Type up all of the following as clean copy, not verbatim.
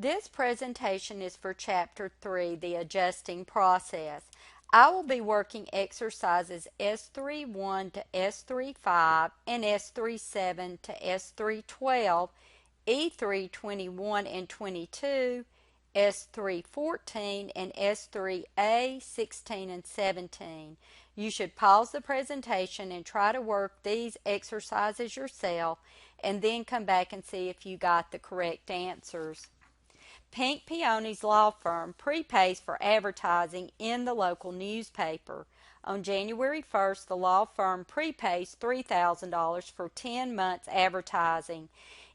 This presentation is for Chapter 3, the adjusting process. I will be working exercises S3-1 to S3-5 and S3-7 to S3-12, E3-21 and 22, S3-14 and S3A-16 and 17. You should pause the presentation and try to work these exercises yourself and then come back and see if you got the correct answers. Pink Peony's law firm prepays for advertising in the local newspaper. On January 1st, the law firm prepays $3,000 for 10 months advertising.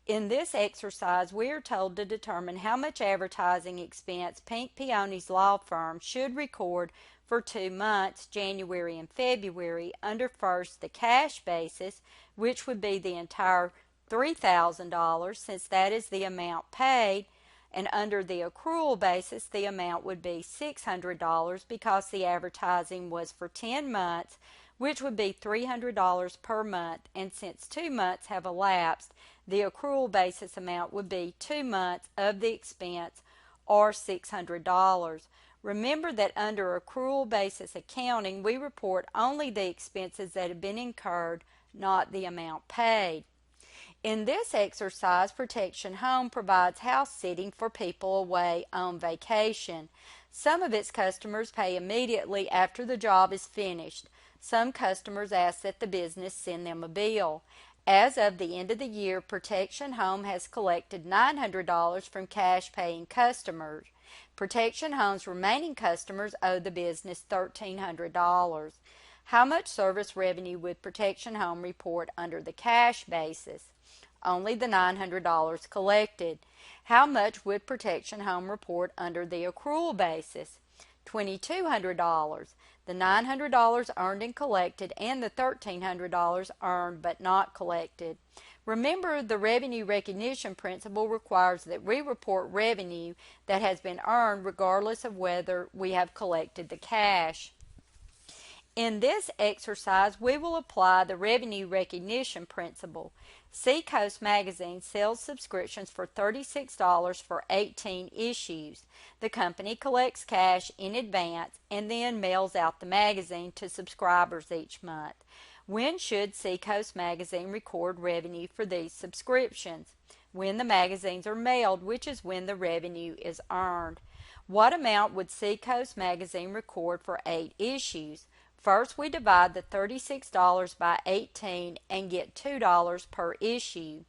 In this exercise, we are told to determine how much advertising expense Pink Peony's law firm should record for 2 months, January and February, under first the cash basis, which would be the entire $3,000 since that is the amount paid, and under the accrual basis the amount would be $600 because the advertising was for 10 months, which would be $300 per month, and since 2 months have elapsed, the accrual basis amount would be 2 months of the expense, or $600. Remember that under accrual basis accounting, we report only the expenses that have been incurred, not the amount paid. In this exercise, Protection Home provides house sitting for people away on vacation. Some of its customers pay immediately after the job is finished. Some customers ask that the business send them a bill. As of the end of the year, Protection Home has collected $900 from cash-paying customers. Protection Home's remaining customers owe the business $1,300. How much service revenue would Protection Home report under the cash basis? Only the $900 collected. How much would Protection Home report under the accrual basis? $2,200. The $900 earned and collected, and the $1,300 earned but not collected. Remember, the revenue recognition principle requires that we report revenue that has been earned regardless of whether we have collected the cash. In this exercise, we will apply the revenue recognition principle. Seacoast Magazine sells subscriptions for $36 for 18 issues. The company collects cash in advance and then mails out the magazine to subscribers each month. When should Seacoast Magazine record revenue for these subscriptions? When the magazines are mailed, which is when the revenue is earned. What amount would Seacoast Magazine record for 8 issues? First, we divide the $36 by 18 and get $2 per issue.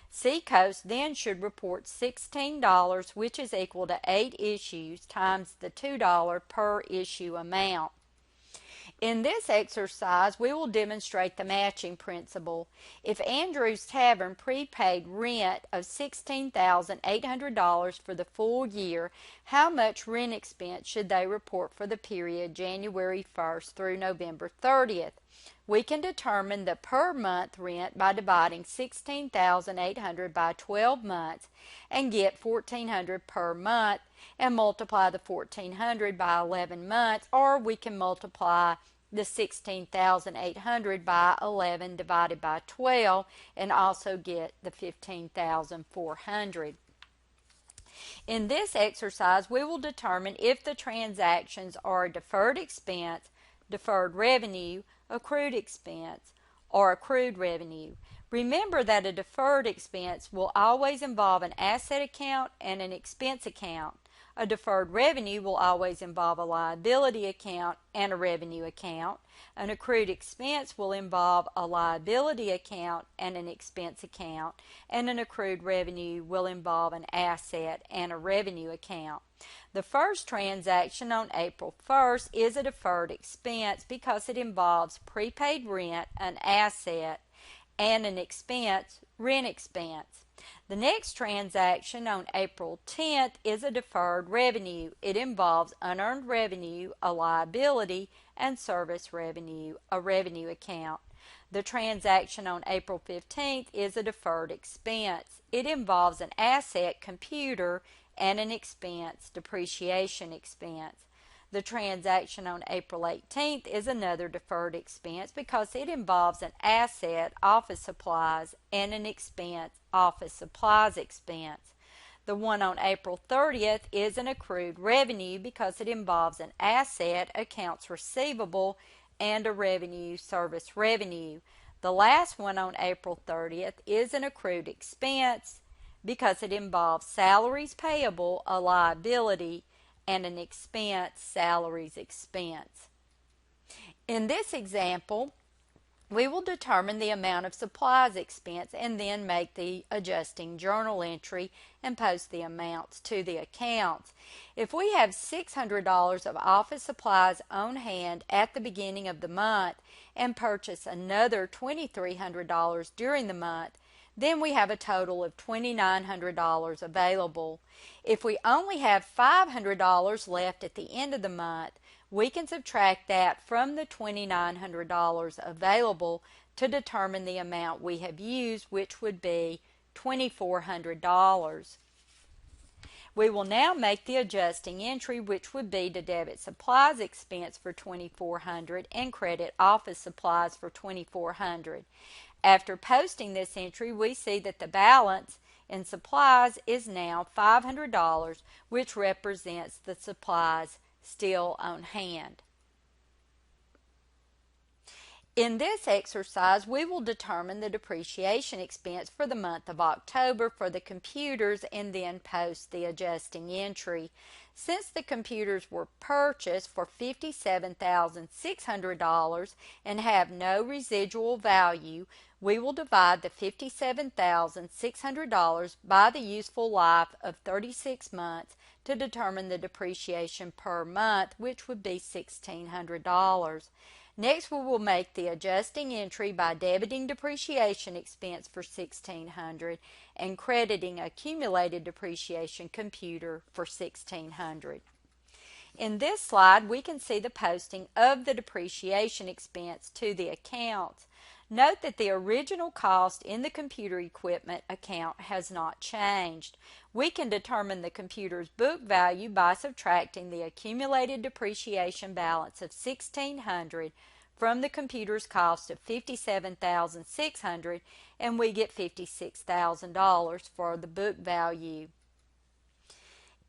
Seacoast then should report $16, which is equal to 8 issues times the $2 per issue amount. In this exercise, we will demonstrate the matching principle. If Andrew's Tavern prepaid rent of $16,800 for the full year, how much rent expense should they report for the period January 1st through November 30th? We can determine the per month rent by dividing $16,800 by 12 months and get $1,400 per month and multiply the $1,400 by 11 months, or we can multiply the $16,800 by 11 divided by 12 and also get the $15,400. In this exercise, we will determine if the transactions are a deferred expense, deferred revenue, accrued expense, or accrued revenue. Remember that a deferred expense will always involve an asset account and an expense account. A deferred revenue will always involve a liability account and a revenue account. An accrued expense will involve a liability account and an expense account. And an accrued revenue will involve an asset and a revenue account. The first transaction on April 1st is a deferred expense because it involves prepaid rent, an asset, and an expense, rent expense. The next transaction on April 10th is a deferred revenue. It involves unearned revenue, a liability, and service revenue, a revenue account. The transaction on April 15th is a deferred expense. It involves an asset, computer, and an expense, depreciation expense. The transaction on April 18th is another deferred expense because it involves an asset, office supplies, and an expense, office supplies expense. The one on April 30th is an accrued revenue because it involves an asset, accounts receivable, and a revenue, service revenue. The last one on April 30th is an accrued expense because it involves salaries payable, a liability, and an expense, salaries expense. In this example, we will determine the amount of supplies expense and then make the adjusting journal entry and post the amounts to the accounts. If we have $600 of office supplies on hand at the beginning of the month and purchase another $2,300 during the month, then we have a total of $2,900 available. If we only have $500 left at the end of the month, we can subtract that from the $2,900 available to determine the amount we have used, which would be $2,400. We will now make the adjusting entry, which would be to debit supplies expense for $2,400 and credit office supplies for $2,400. After posting this entry, we see that the balance in supplies is now $500, which represents the supplies still on hand. In this exercise, we will determine the depreciation expense for the month of October for the computers and then post the adjusting entry. Since the computers were purchased for $57,600 and have no residual value, we will divide the $57,600 by the useful life of 36 months to determine the depreciation per month, which would be $1,600. Next, we will make the adjusting entry by debiting depreciation expense for $1,600 and crediting accumulated depreciation computer for $1,600. In this slide, we can see the posting of the depreciation expense to the accounts. Note that the original cost in the computer equipment account has not changed. We can determine the computer's book value by subtracting the accumulated depreciation balance of $1,600 from the computer's cost of $57,600, and we get $56,000 for the book value.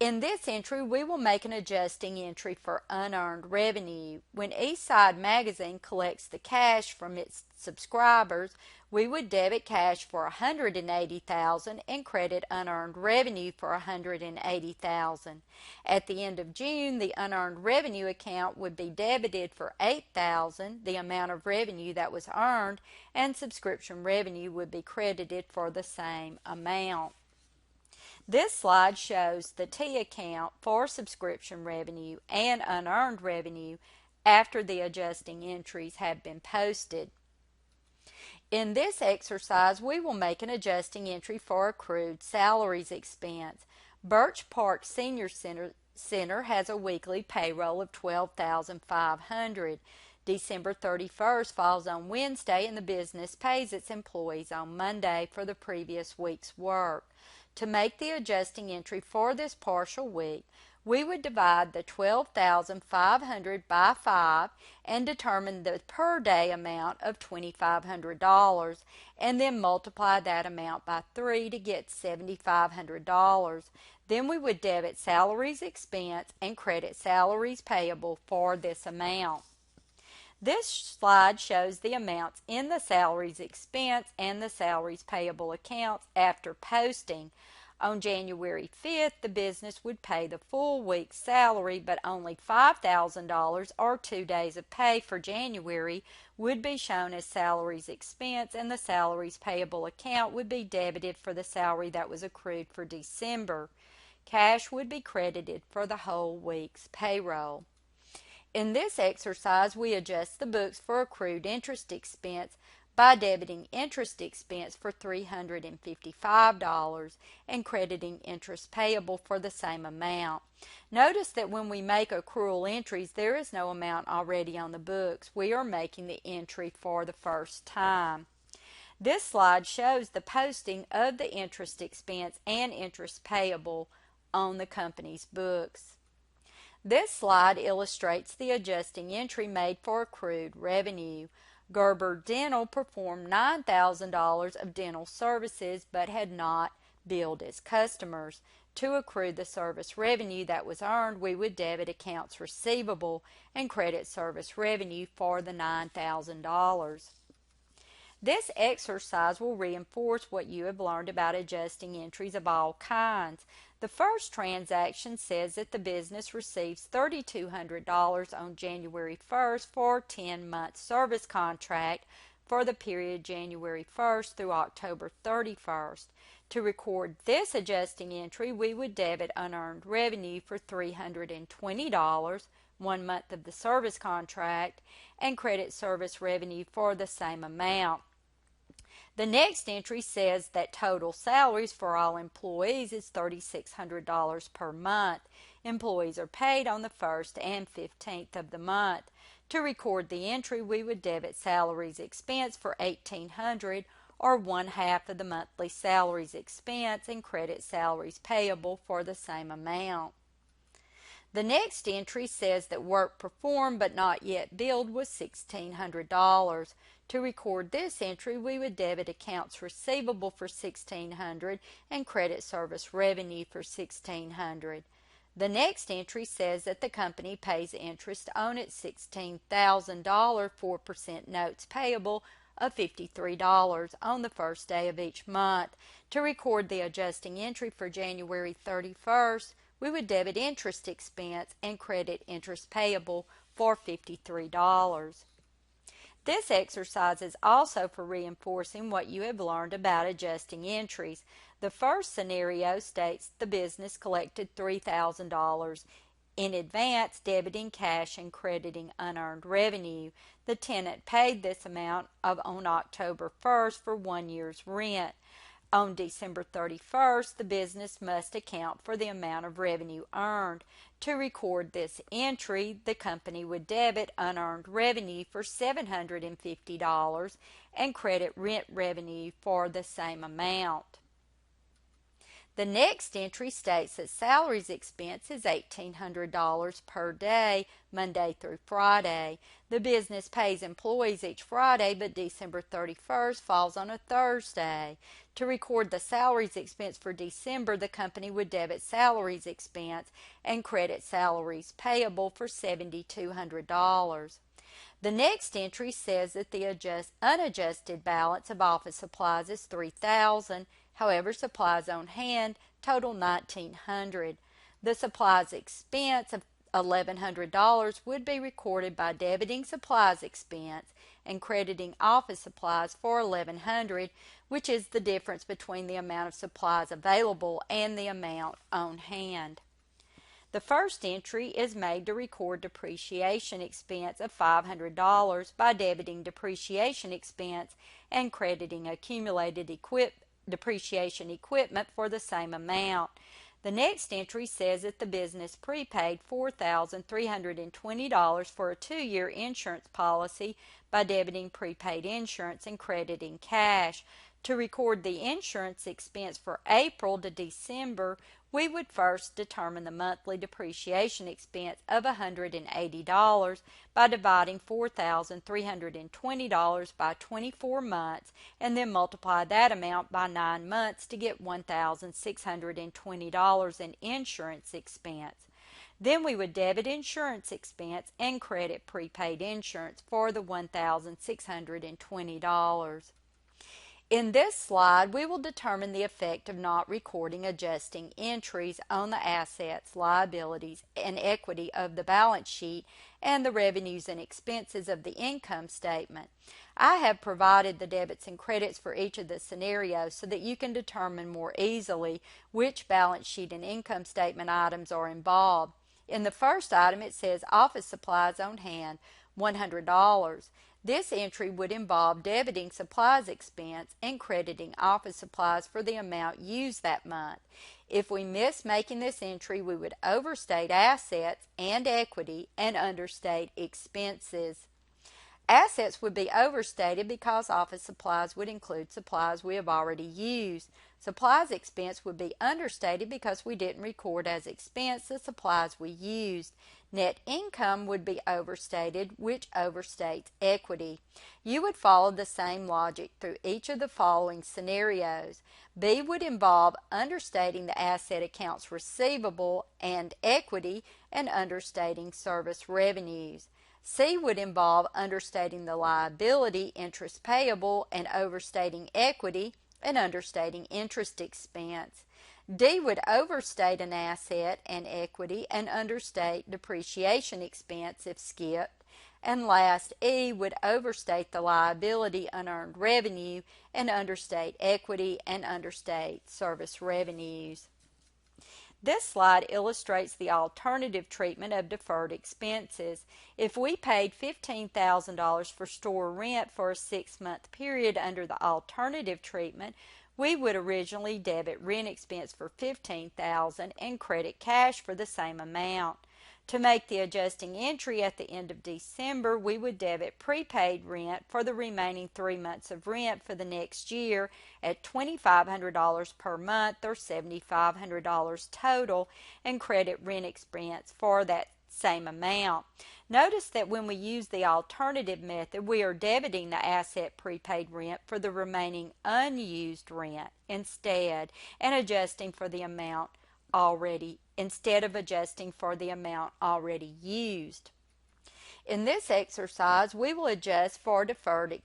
In this entry, we will make an adjusting entry for unearned revenue. When Eastside Magazine collects the cash from its subscribers, we would debit cash for $180,000 and credit unearned revenue for $180,000. At the end of June, the unearned revenue account would be debited for $8,000, the amount of revenue that was earned, and subscription revenue would be credited for the same amount. This slide shows the T account for subscription revenue and unearned revenue after the adjusting entries have been posted. In this exercise, we will make an adjusting entry for accrued salaries expense. Birch Park Senior Center has a weekly payroll of $12,500. December 31st falls on Wednesday, and the business pays its employees on Monday for the previous week's work. To make the adjusting entry for this partial week, we would divide the $12,500 by 5 and determine the per day amount of $2,500 and then multiply that amount by 3 to get $7,500. Then we would debit salaries expense and credit salaries payable for this amount. This slide shows the amounts in the salaries expense and the salaries payable accounts after posting. On January 5th, the business would pay the full week's salary, but only $5,000 or 2 days of pay for January would be shown as salaries expense, and the salaries payable account would be debited for the salary that was accrued for December. Cash would be credited for the whole week's payroll. In this exercise, we adjust the books for accrued interest expense by debiting interest expense for $355 and crediting interest payable for the same amount. Notice that when we make accrual entries, there is no amount already on the books. We are making the entry for the first time. This slide shows the posting of the interest expense and interest payable on the company's books. This slide illustrates the adjusting entry made for accrued revenue. Gerber Dental performed $9,000 of dental services but had not billed its customers. To accrue the service revenue that was earned, we would debit accounts receivable and credit service revenue for the $9,000. This exercise will reinforce what you have learned about adjusting entries of all kinds. The first transaction says that the business receives $3,200 on January 1st for a 10-month service contract for the period January 1st through October 31st. To record this adjusting entry, we would debit unearned revenue for $320, 1 month of the service contract, and credit service revenue for the same amount. The next entry says that total salaries for all employees is $3,600 per month. Employees are paid on the 1st and 15th of the month. To record the entry, we would debit salaries expense for $1,800 or 1/2 of the monthly salaries expense and credit salaries payable for the same amount. The next entry says that work performed but not yet billed was $1,600. To record this entry, we would debit accounts receivable for $1,600 and credit service revenue for $1,600. The next entry says that the company pays interest on its $16,000 4% notes payable of $53 on the first day of each month. To record the adjusting entry for January 31st, we would debit interest expense and credit interest payable for $53. This exercise is also for reinforcing what you have learned about adjusting entries. The first scenario states the business collected $3,000 in advance, debiting cash and crediting unearned revenue. The tenant paid this amount on October 1st for 1 year's rent. On December 31st, the business must account for the amount of revenue earned. To record this entry, the company would debit unearned revenue for $750 and credit rent revenue for the same amount. The next entry states that salaries expense is $1,800 per day, Monday through Friday. The business pays employees each Friday, but December 31st falls on a Thursday. To record the salaries expense for December, the company would debit salaries expense and credit salaries payable for $7,200. The next entry says that the unadjusted balance of office supplies is $3,000. However, supplies on hand total $1,900. The supplies expense of $1,100 would be recorded by debiting supplies expense and crediting office supplies for $1,100, which is the difference between the amount of supplies available and the amount on hand. The first entry is made to record depreciation expense of $500 by debiting depreciation expense and crediting accumulated depreciation equipment for the same amount. The next entry says that the business prepaid $4,320 for a 2-year insurance policy by debiting prepaid insurance and crediting cash. To record the insurance expense for April to December, we would first determine the monthly depreciation expense of $180 by dividing $4,320 by 24 months and then multiply that amount by 9 months to get $1,620 in insurance expense. Then we would debit insurance expense and credit prepaid insurance for the $1,620. In this slide, we will determine the effect of not recording adjusting entries on the assets, liabilities, and equity of the balance sheet and the revenues and expenses of the income statement. I have provided the debits and credits for each of the scenarios so that you can determine more easily which balance sheet and income statement items are involved. In the first item, it says office supplies on hand, $100. This entry would involve debiting supplies expense and crediting office supplies for the amount used that month. If we miss making this entry, we would overstate assets and equity and understate expenses. Assets would be overstated because office supplies would include supplies we have already used. Supplies expense would be understated because we didn't record as expense the supplies we used. Net income would be overstated, which overstates equity. You would follow the same logic through each of the following scenarios. B would involve understating the asset accounts receivable and equity and understating service revenues. C would involve understating the liability, interest payable, and overstating equity and understating interest expense. D would overstate an asset and equity and understate depreciation expense if skipped. And last, E would overstate the liability, unearned revenue, and understate equity and understate service revenues. This slide illustrates the alternative treatment of deferred expenses. If we paid $15,000 for store rent for a 6-month period under the alternative treatment, we would originally debit rent expense for $15,000 and credit cash for the same amount. To make the adjusting entry at the end of December, we would debit prepaid rent for the remaining 3 months of rent for the next year at $2,500 per month or $7,500 total and credit rent expense for that same amount. Notice that when we use the alternative method, we are debiting the asset prepaid rent for the remaining unused rent instead and adjusting for the amount instead of adjusting for the amount already used. In this exercise, we will adjust for deferred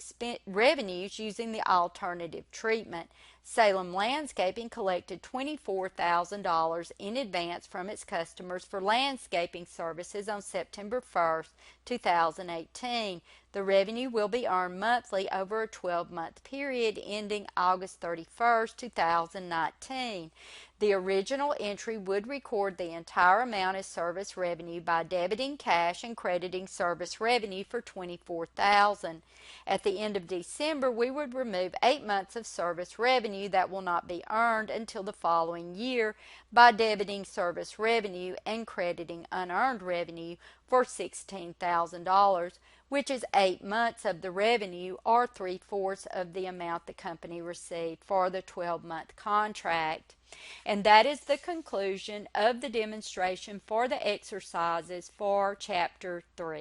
revenues using the alternative treatment. Salem Landscaping collected $24,000 in advance from its customers for landscaping services on September 1st, 2018. The revenue will be earned monthly over a 12-month period ending August 31st, 2019. The original entry would record the entire amount as service revenue by debiting cash and crediting service revenue for $24,000. At the end of December, we would remove 8 months of service revenue that will not be earned until the following year by debiting service revenue and crediting unearned revenue for $16,000, which is 8 months of the revenue or 3/4 of the amount the company received for the 12-month contract. And that is the conclusion of the demonstration for the exercises for Chapter 3.